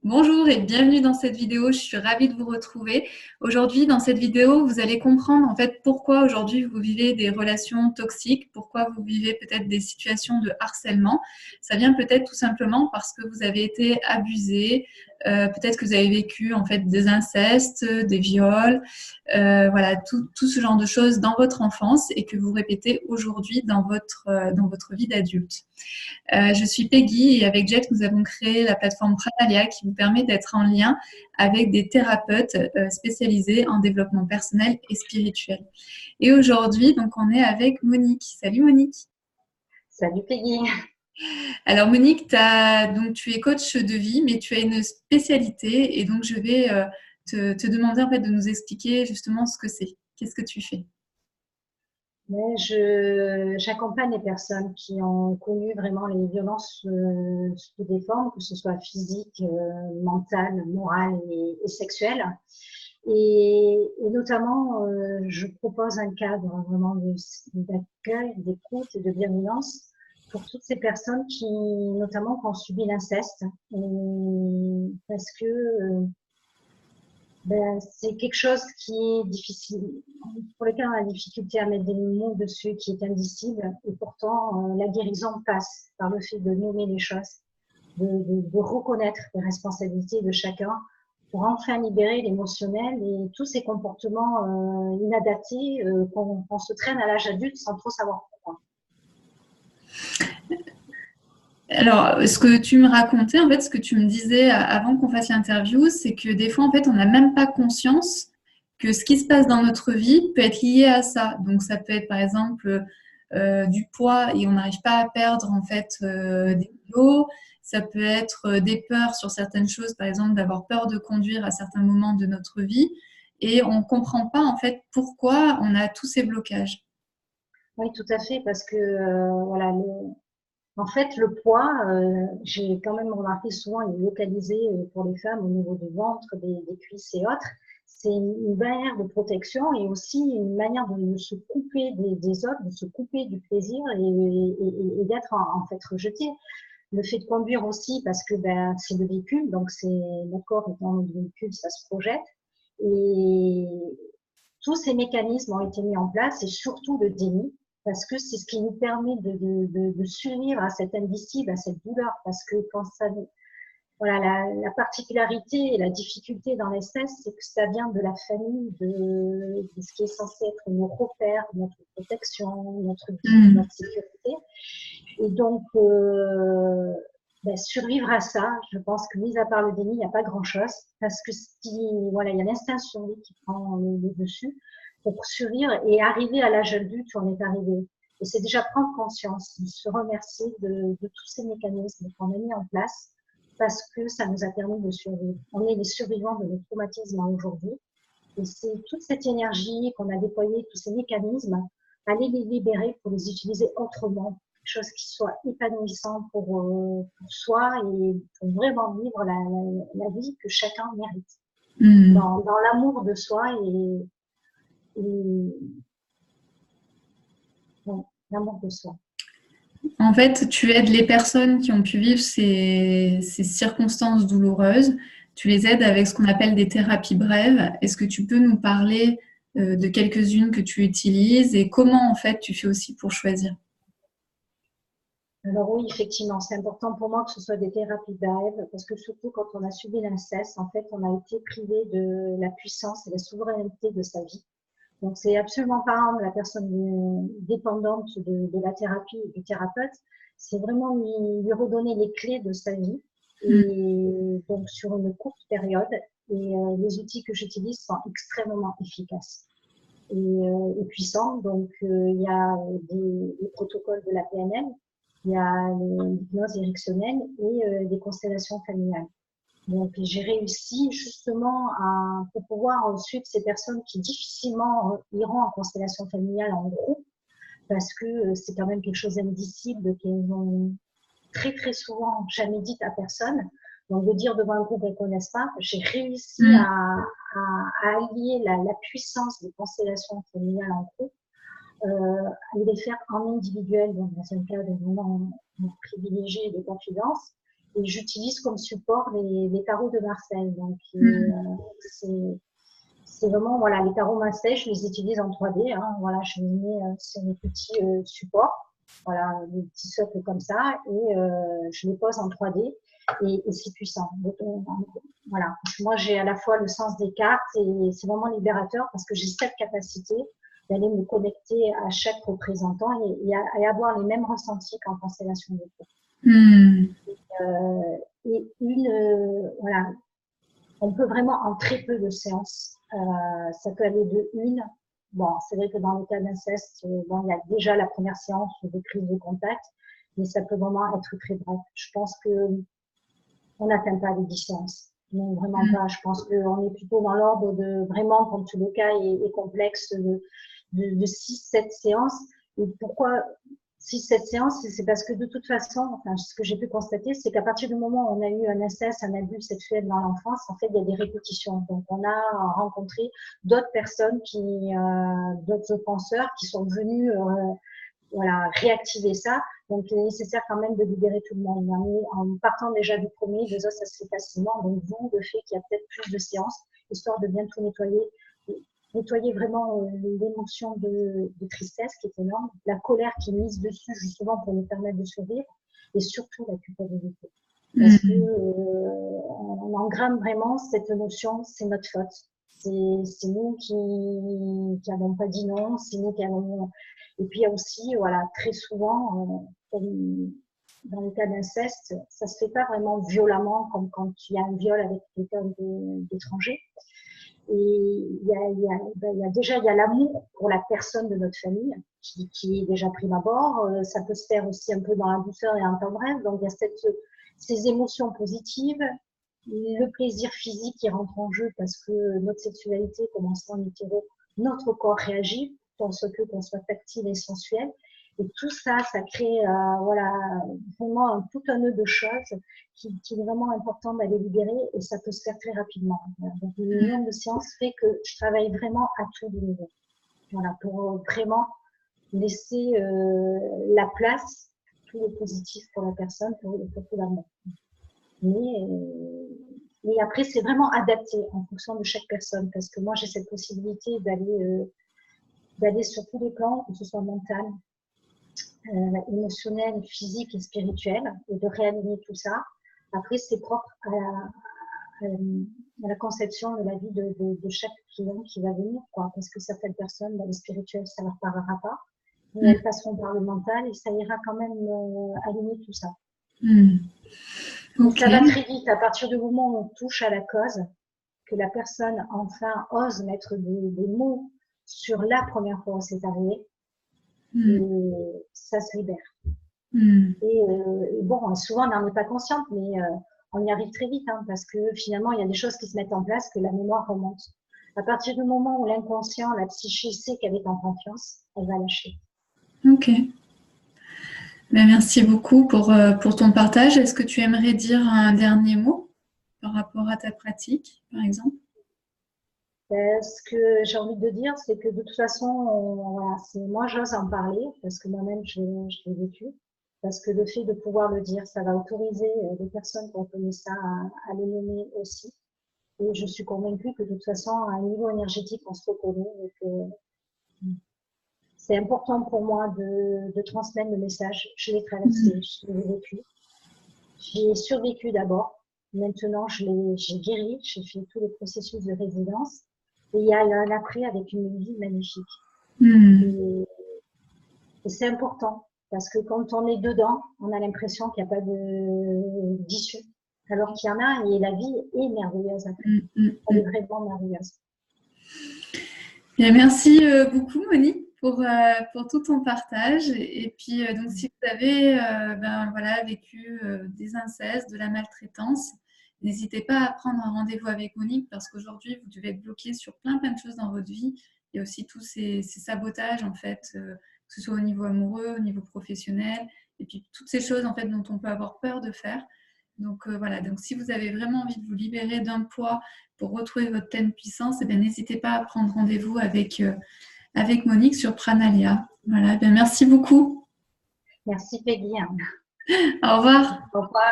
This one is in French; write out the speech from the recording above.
Bonjour et bienvenue dans cette vidéo. Je suis ravie de vous retrouver. Aujourd'hui, dans cette vidéo, vous allez comprendre en fait pourquoi aujourd'hui vous vivez des relations toxiques, pourquoi vous vivez peut-être des situations de harcèlement. Ça vient peut-être tout simplement parce que vous avez été abusé, peut-être que vous avez vécu en fait des incestes, des viols, voilà tout ce genre de choses dans votre enfance et que vous répétez aujourd'hui dans votre vie d'adulte. Je suis Peggy et avec Jet, nous avons créé la plateforme Pranalia qui vous permet d'être en lien avec des thérapeutes spécialisés en développement personnel et spirituel. Et aujourd'hui, donc, on est avec Monique. Salut Monique. Salut Peggy. Alors Monique, donc, tu es coach de vie, mais tu as une spécialité et donc je vais te demander en fait de nous expliquer justement ce que c'est. Qu'est-ce que tu fais? J'accompagne les personnes qui ont connu vraiment les violences sous toutes les formes, que ce soit physique, mentale, morale et sexuelle. Et notamment, je propose un cadre vraiment d'accueil, d'écoute et de bienveillance pour toutes ces personnes notamment, qui ont subi l'inceste. Parce que c'est quelque chose qui est difficile, pour lequel on a la difficulté à mettre des mots dessus, qui est indicible. Et pourtant, la guérison passe par le fait de nommer les choses, de reconnaître les responsabilités de chacun pour enfin libérer l'émotionnel et tous ces comportements inadaptés qu'on se traîne à l'âge adulte sans trop savoir pourquoi. Alors, ce que tu me racontais, en fait, ce que tu me disais avant qu'on fasse l'interview, c'est que des fois, en fait, on n'a même pas conscience que ce qui se passe dans notre vie peut être lié à ça. Donc, ça peut être, par exemple, du poids et on n'arrive pas à perdre, en fait, des kilos. Ça peut être des peurs sur certaines choses, par exemple, d'avoir peur de conduire à certains moments de notre vie. Et on ne comprend pas, en fait, pourquoi on a tous ces blocages. Oui, tout à fait, parce que voilà, en fait, le poids, j'ai quand même remarqué souvent, il est localisé pour les femmes au niveau du ventre, des cuisses et autres. C'est une barrière de protection et aussi une manière de se couper des autres, de se couper du plaisir et d'être en fait rejeté. Le fait de conduire aussi, parce que c'est le véhicule, donc c'est notre corps étant le véhicule, ça se projette. Et tous ces mécanismes ont été mis en place et surtout le déni, parce que c'est ce qui nous permet de survivre à cet indicible, à cette douleur, parce que quand ça, voilà, la particularité et la difficulté dans les stress, c'est que ça vient de la famille, de ce qui est censé être nos repères, notre protection, notre guide, Hmm. notre sécurité. Et donc, survivre à ça, je pense que mis à part le déni, il n'y a pas grand-chose, parce que voilà, il y a l'instinct survie qui prend le dessus pour survivre et arriver à l'âge adulte où on est arrivé. Et c'est déjà prendre conscience, se remercier de tous ces mécanismes qu'on a mis en place parce que ça nous a permis de survivre. On est les survivants de nos traumatismes aujourd'hui. Et c'est toute cette énergie qu'on a déployée, tous ces mécanismes, aller les libérer pour les utiliser autrement, quelque chose qui soit épanouissant pour soi et pour vraiment vivre la vie que chacun mérite, Hmm. dans l'amour de soi et bon, l'amour de soi. En fait, tu aides les personnes qui ont pu vivre ces circonstances douloureuses. Tu les aides avec ce qu'on appelle des thérapies brèves. Est-ce que tu peux nous parler de quelques-unes que tu utilises et comment en fait tu fais aussi pour choisir? Alors oui, effectivement, c'est important pour moi que ce soit des thérapies brèves, parce que surtout quand on a subi l'inceste, en fait, on a été privé de la puissance et la souveraineté de sa vie. Donc, c'est absolument pas rendre la personne dépendante de la thérapie et du thérapeute. C'est vraiment lui redonner les clés de sa vie Hmm. et donc sur une courte période. Et les outils que j'utilise sont extrêmement efficaces et puissants. Donc, il y a des protocoles de la PNL, il y a l'hypnose érectionnelle et des constellations familiales. Donc, j'ai réussi justement pour pouvoir suivre ces personnes qui difficilement iront en constellation familiale en groupe, parce que c'est quand même quelque chose d'indicible qu'elles ont très très souvent jamais dit à personne. Donc, de dire devant un groupe qu'elles ne connaissent pas, j'ai réussi Hmm. à allier la puissance des constellations familiales en groupe, à les faire en individuel, donc dans un cadre vraiment privilégié de confidence, et j'utilise comme support les tarots de Marseille. Donc, c'est vraiment, voilà, les tarots Marseille, je les utilise en 3D. Hein, voilà, je les mets sur mes petits supports, voilà, des petits socles comme ça, et je les pose en 3D. Et c'est puissant. Donc, voilà. Moi, j'ai à la fois le sens des cartes et c'est vraiment libérateur parce que j'ai cette capacité d'aller me connecter à chaque représentant et avoir les mêmes ressentis qu'en constellation de feu. Et voilà, on peut vraiment en très peu de séances. Ça peut aller de une. Bon, c'est vrai que dans le cas d'inceste, bon, il y a déjà la première séance de prise de contact, mais ça peut vraiment être très bref. Je pense que on n'atteint pas les 10 séances. Non, vraiment pas. Je pense qu'on est plutôt dans l'ordre de vraiment, quand le cas est complexe, de 6-7 séances. Et pourquoi 6-7 séances? C'est parce que de toute façon, enfin, ce que j'ai pu constater, c'est qu'à partir du moment où on a eu un inceste, un abus sexuel dans l'enfance, en fait, il y a des répétitions. Donc, on a rencontré d'autres personnes d'autres penseurs qui sont venus voilà, réactiver ça. Donc, il est nécessaire quand même de libérer tout le monde. Mais en partant déjà du premier, des autres, ça se fait facilement. Donc, vous, le fait qu'il y a peut-être plus de séances, histoire de bien tout nettoyer, nettoyer vraiment l'émotion de tristesse qui est énorme, la colère qui est mise dessus justement pour nous permettre de survivre, et surtout la culpabilité. Parce que on engramme vraiment cette notion, c'est notre faute. C'est nous qui n'avons pas dit non, c'est nous qui avons. Et puis il y a aussi, voilà, très souvent, comme dans le cas d'inceste, ça se fait pas vraiment violemment comme quand il y a un viol avec quelqu'un d'étranger. Et il y a déjà l'amour pour la personne de notre famille qui est déjà prime abord. Ça peut se faire aussi un peu dans la douceur et un temps bref. Donc il y a ces émotions positives, le plaisir physique qui rentre en jeu parce que notre sexualité, commençant en hétéro, notre corps réagit, qu'on soit tactile et sensuel. Et tout ça, ça crée voilà, vraiment tout un nœud de choses qui est vraiment important d'aller libérer et ça peut se faire très rapidement. Donc, le nombre de séances fait que je travaille vraiment à tous les niveaux. Voilà, pour vraiment laisser la place, tout le positif pour la personne, pour tout l'amour. Mais après, c'est vraiment adapté en fonction de chaque personne parce que moi, j'ai cette possibilité d'aller sur tous les plans, que ce soit mental, émotionnel, physique et spirituel, et de réaligner tout ça. Après, c'est propre à la conception de la vie de chaque client qui va venir, quoi, parce que certaines personnes, dans le spirituel, ça ne leur parlera pas, mais elles passeront par le mental et ça ira quand même aligner tout ça. Okay. Ça va très vite, à partir du moment où on touche à la cause, que la personne enfin ose mettre des mots sur la première fois où c'est arrivé, et ça se libère. Et bon, souvent on n'en est pas consciente, mais on y arrive très vite, hein, parce que finalement il y a des choses qui se mettent en place, que la mémoire remonte. À partir du moment où l'inconscient, la psyché sait qu'elle est en confiance, elle va lâcher. Ok. Ben, merci beaucoup pour ton partage. Est-ce que tu aimerais dire un dernier mot par rapport à ta pratique, par exemple? Ce que j'ai envie de dire, c'est que de toute façon, voilà, moi j'ose en parler, parce que moi-même je l'ai vécu, parce que le fait de pouvoir le dire, ça va autoriser les personnes qui ont connu ça à le nommer aussi. Et je suis convaincue que de toute façon, à un niveau énergétique, on se reconnaît et que c'est important pour moi de transmettre le message. Je l'ai traversé, je l'ai vécu. J'ai survécu d'abord. Maintenant, j'ai guéri, j'ai fait tout le processus de résilience. Et il y a un après avec une vie magnifique. Et c'est important parce que quand on est dedans, on a l'impression qu'il n'y a pas d'issue. Alors qu'il y en a et la vie est merveilleuse. Elle est vraiment merveilleuse. Bien, merci beaucoup, Monique, pour tout ton partage. Et puis, donc, si vous avez voilà, vécu des incestes, de la maltraitance, n'hésitez pas à prendre un rendez-vous avec Monique parce qu'aujourd'hui, vous devez être bloqué sur plein de choses dans votre vie. Il y a aussi tous ces sabotages, en fait, que ce soit au niveau amoureux, au niveau professionnel, et puis toutes ces choses, en fait, dont on peut avoir peur de faire. Donc, voilà. Donc, si vous avez vraiment envie de vous libérer d'un poids pour retrouver votre pleine puissance, eh n'hésitez pas à prendre rendez-vous avec Monique sur Pranalia. Voilà. Merci beaucoup. Merci, Peggy. Au revoir. Au revoir.